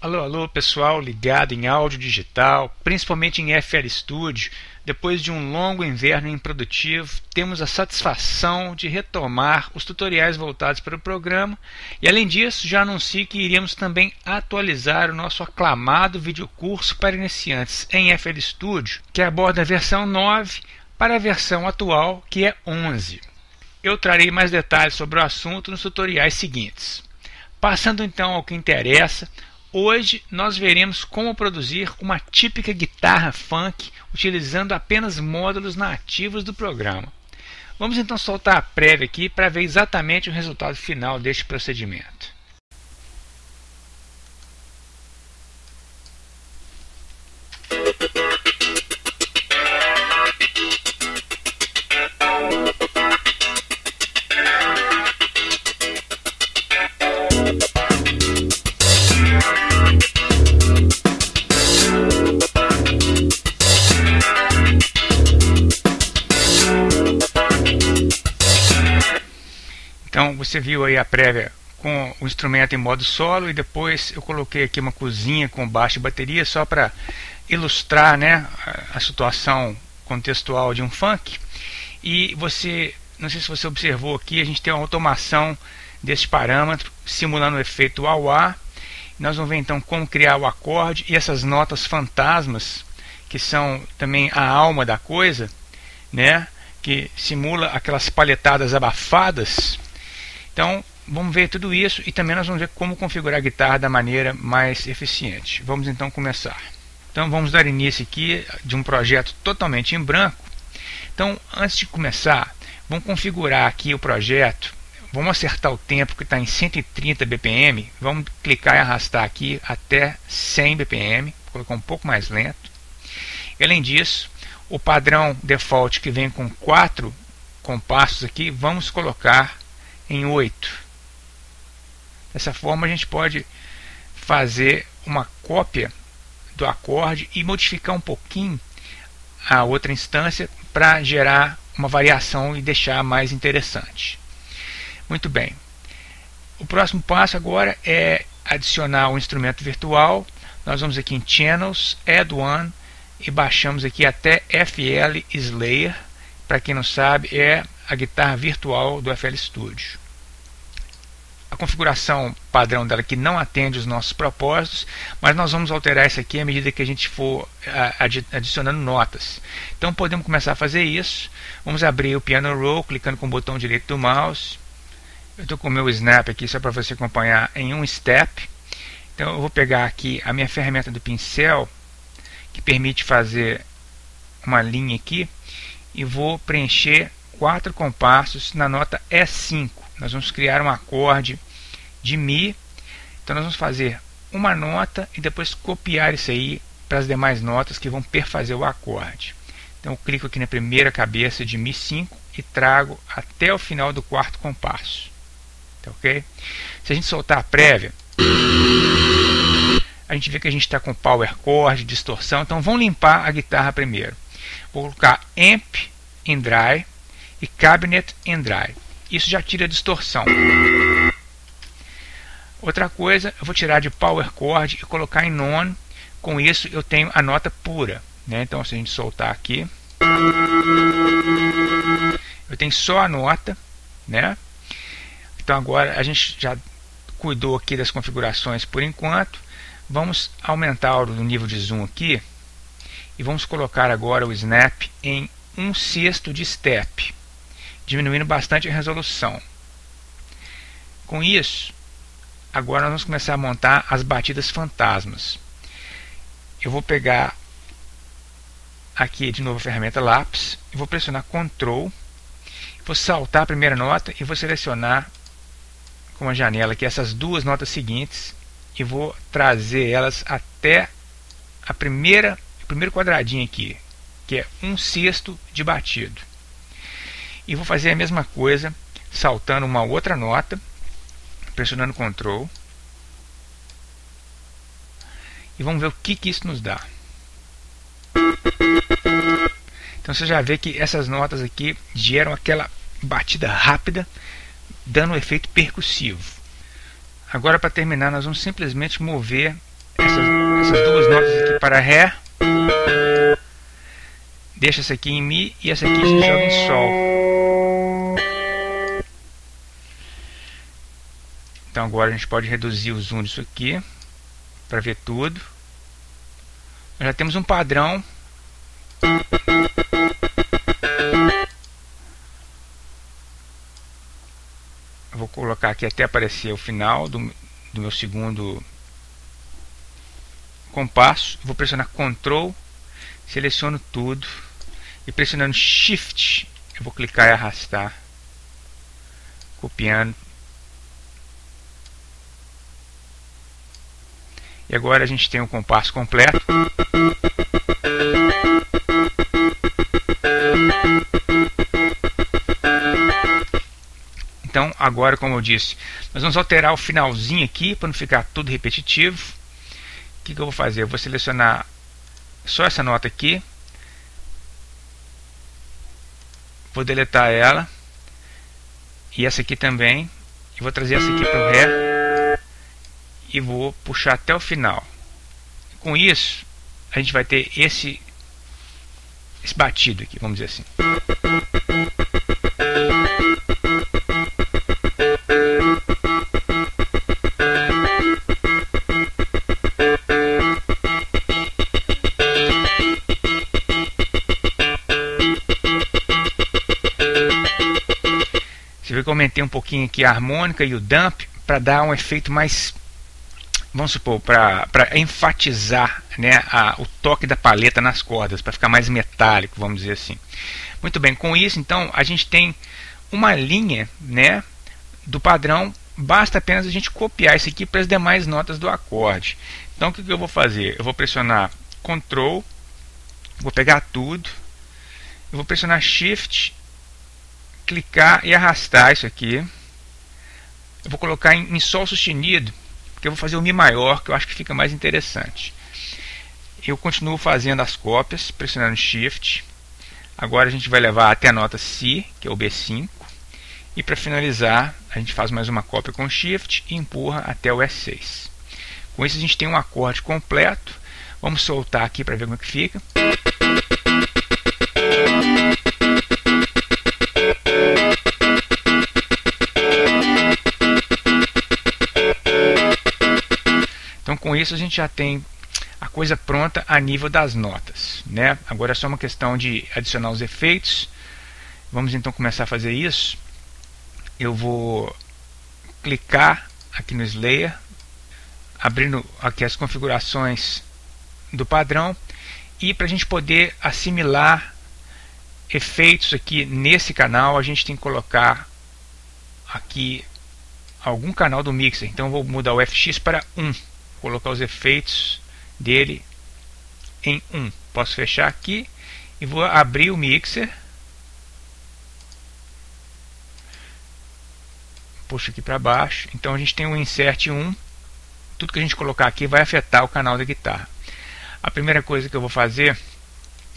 Alô, alô pessoal ligado em áudio digital, principalmente em FL Studio. Depois de um longo inverno improdutivo, temos a satisfação de retomar os tutoriais voltados para o programa e, além disso, já anuncio que iremos também atualizar o nosso aclamado videocurso para iniciantes em FL Studio, que aborda a versão 9 para a versão atual, que é 11. Eu trarei mais detalhes sobre o assunto nos tutoriais seguintes. Passando então ao que interessa, hoje nós veremos como produzir uma típica guitarra funk utilizando apenas módulos nativos do programa. Vamos então soltar a prévia aqui para ver exatamente o resultado final deste procedimento. Então você viu aí a prévia com o instrumento em modo solo e depois eu coloquei aqui uma cozinha com baixo e bateria só para ilustrar, né, a situação contextual de um funk. E você, não sei se você observou aqui, a gente tem uma automação desse parâmetro simulando o efeito wah-wah. Nós vamos ver então como criar o acorde e essas notas fantasmas que são também a alma da coisa, né, que simula aquelas palhetadas abafadas. Então vamos ver tudo isso e também nós vamos ver como configurar a guitarra da maneira mais eficiente. Vamos então começar. Então vamos dar início aqui de um projeto totalmente em branco. Então antes de começar, vamos configurar aqui o projeto. Vamos acertar o tempo que está em 130 BPM. Vamos clicar e arrastar aqui até 100 BPM. Vou colocar um pouco mais lento. E, além disso, o padrão default que vem com 4 compassos aqui, vamos colocar em 8. Dessa forma a gente pode fazer uma cópia do acorde e modificar um pouquinho a outra instância para gerar uma variação e deixar mais interessante. Muito bem. O próximo passo agora é adicionar um instrumento virtual. Nós vamos aqui em Channels, Add One e baixamos aqui até FL Slayer. Para quem não sabe, é a guitarra virtual do FL Studio. A configuração padrão dela aqui não atende os nossos propósitos, mas nós vamos alterar isso aqui à medida que a gente for adicionando notas. Então podemos começar a fazer isso. Vamos abrir o Piano Roll, clicando com o botão direito do mouse. Eu estou com o meu snap aqui só para você acompanhar em um step. Então eu vou pegar aqui a minha ferramenta do pincel, que permite fazer uma linha aqui, e vou preencher 4 compassos na nota E5. Nós vamos criar um acorde de Mi. Então nós vamos fazer uma nota e depois copiar isso aí para as demais notas que vão perfazer o acorde. Então eu clico aqui na primeira cabeça de Mi5 e trago até o final do 4º compasso. Tá, ok? Se a gente soltar a prévia, a gente vê que a gente está com power chord, distorção. Então vamos limpar a guitarra primeiro. Vou colocar Amp em Dry e Cabinet em Dry. Isso já tira a distorção. Outra coisa, eu vou tirar de power chord e colocar em non. Com isso eu tenho a nota pura, né? Então se a gente soltar aqui, eu tenho só a nota, né? Então agora a gente já cuidou aqui das configurações por enquanto. Vamos aumentar o nível de zoom aqui e vamos colocar agora o snap em 1/6 de step, diminuindo bastante a resolução. Com isso, agora nós vamos começar a montar as batidas fantasmas. Eu vou pegar aqui de novo a ferramenta lápis e vou pressionar Ctrl, vou saltar a primeira nota e vou selecionar com uma janela aqui essas duas notas seguintes e vou trazer elas até o primeiro quadradinho aqui, que é 1/6 de batido. E vou fazer a mesma coisa saltando uma outra nota, pressionando Ctrl, e vamos ver o que isso nos dá. Então você já vê que essas notas aqui geram aquela batida rápida, dando um efeito percussivo. Agora, para terminar, nós vamos simplesmente mover essas duas notas aqui para Ré, deixa essa aqui em Mi e essa aqui se joga em Sol. Então agora a gente pode reduzir o zoom disso aqui para ver tudo. Nós já temos um padrão. Eu vou colocar aqui até aparecer o final do meu segundo compasso. Vou pressionar Ctrl, seleciono tudo e pressionando Shift eu vou clicar e arrastar, copiando. E agora a gente tem o compasso completo. Então agora, como eu disse, nós vamos alterar o finalzinho aqui para não ficar tudo repetitivo. O que eu vou fazer? Eu vou selecionar só essa nota aqui, vou deletar ela e essa aqui também, e vou trazer essa aqui para o Ré e vou puxar até o final. Com isso a gente vai ter esse batido aqui, vamos dizer assim. Você vê que eu aumentei um pouquinho aqui a harmônica e o dump para dar um efeito mais, vamos supor, para enfatizar, né, o toque da paleta nas cordas, para ficar mais metálico, vamos dizer assim. Muito bem, com isso então a gente tem uma linha, né, do padrão. Basta apenas a gente copiar isso aqui para as demais notas do acorde. Então o que eu vou fazer? Eu vou pressionar Ctrl, vou pegar tudo, eu vou pressionar Shift, clicar e arrastar isso aqui. Eu vou colocar em Sol sustenido, porque eu vou fazer o Mi maior, que eu acho que fica mais interessante. Eu continuo fazendo as cópias, pressionando Shift. Agora a gente vai levar até a nota Si, que é o B5. E para finalizar, a gente faz mais uma cópia com Shift e empurra até o S6. Com isso a gente tem um acorde completo. Vamos soltar aqui para ver como é que fica. Então com isso a gente já tem a coisa pronta a nível das notas, né? Agora é só uma questão de adicionar os efeitos. Vamos então começar a fazer isso. Eu vou clicar aqui no Slayer, abrindo aqui as configurações do padrão, e para a gente poder assimilar efeitos aqui nesse canal, a gente tem que colocar aqui algum canal do mixer. Então eu vou mudar o FX para 1, colocar os efeitos dele em 1. Posso fechar aqui e vou abrir o mixer. Puxo aqui para baixo. Então a gente tem um insert 1. Tudo que a gente colocar aqui vai afetar o canal da guitarra. A primeira coisa que eu vou fazer,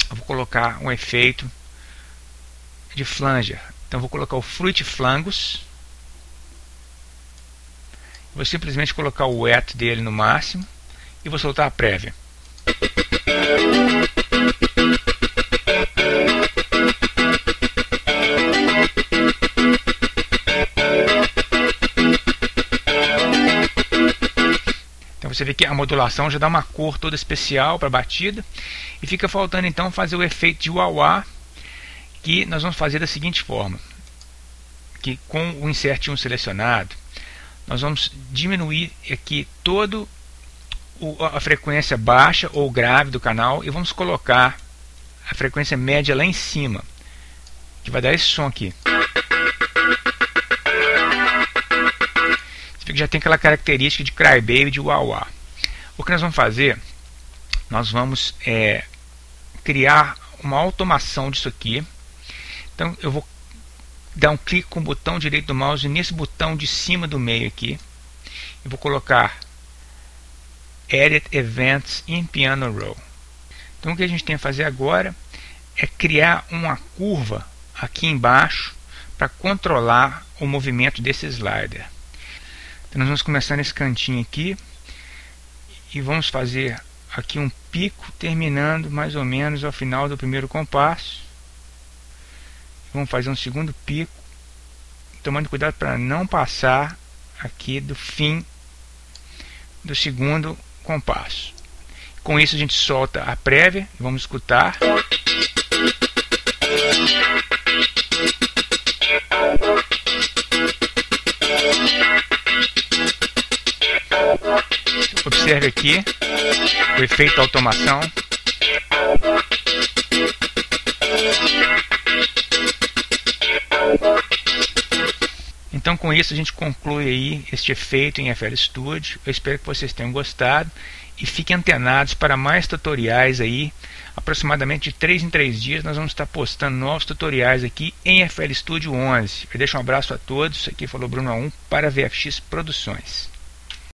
eu vou colocar um efeito de flanger. Então eu vou colocar o Fruit Flangus. Vou simplesmente colocar o wet dele no máximo e vou soltar a prévia. Então você vê que a modulação já dá uma cor toda especial para a batida. E fica faltando então fazer o efeito de wah-wah, que nós vamos fazer da seguinte forma. Que com o insert 1 selecionado, nós vamos diminuir aqui todo a frequência baixa ou grave do canal e vamos colocar a frequência média lá em cima, que vai dar esse som aqui. Você vê que já tem aquela característica de crybaby, de wah-wah. O que nós vamos fazer? Nós vamos criar uma automação disso aqui. Então eu vou dar um clique com o botão direito do mouse nesse botão de cima do meio aqui. Eu vou colocar Edit Events in Piano Roll. Então o que a gente tem a fazer agora é criar uma curva aqui embaixo para controlar o movimento desse slider. Então nós vamos começar nesse cantinho aqui e vamos fazer aqui um pico terminando mais ou menos ao final do primeiro compasso. Vamos fazer um segundo pico, tomando cuidado para não passar aqui do fim do segundo compasso. Com isso a gente solta a prévia, vamos escutar. Observe aqui o efeito automação. Então com isso a gente conclui aí este efeito em FL Studio. Eu espero que vocês tenham gostado e fiquem antenados para mais tutoriais aí. Aproximadamente de 3 em 3 dias nós vamos estar postando novos tutoriais aqui em FL Studio 11. Eu deixo um abraço a todos. Aqui falou Bruno A1 para VFX Produções.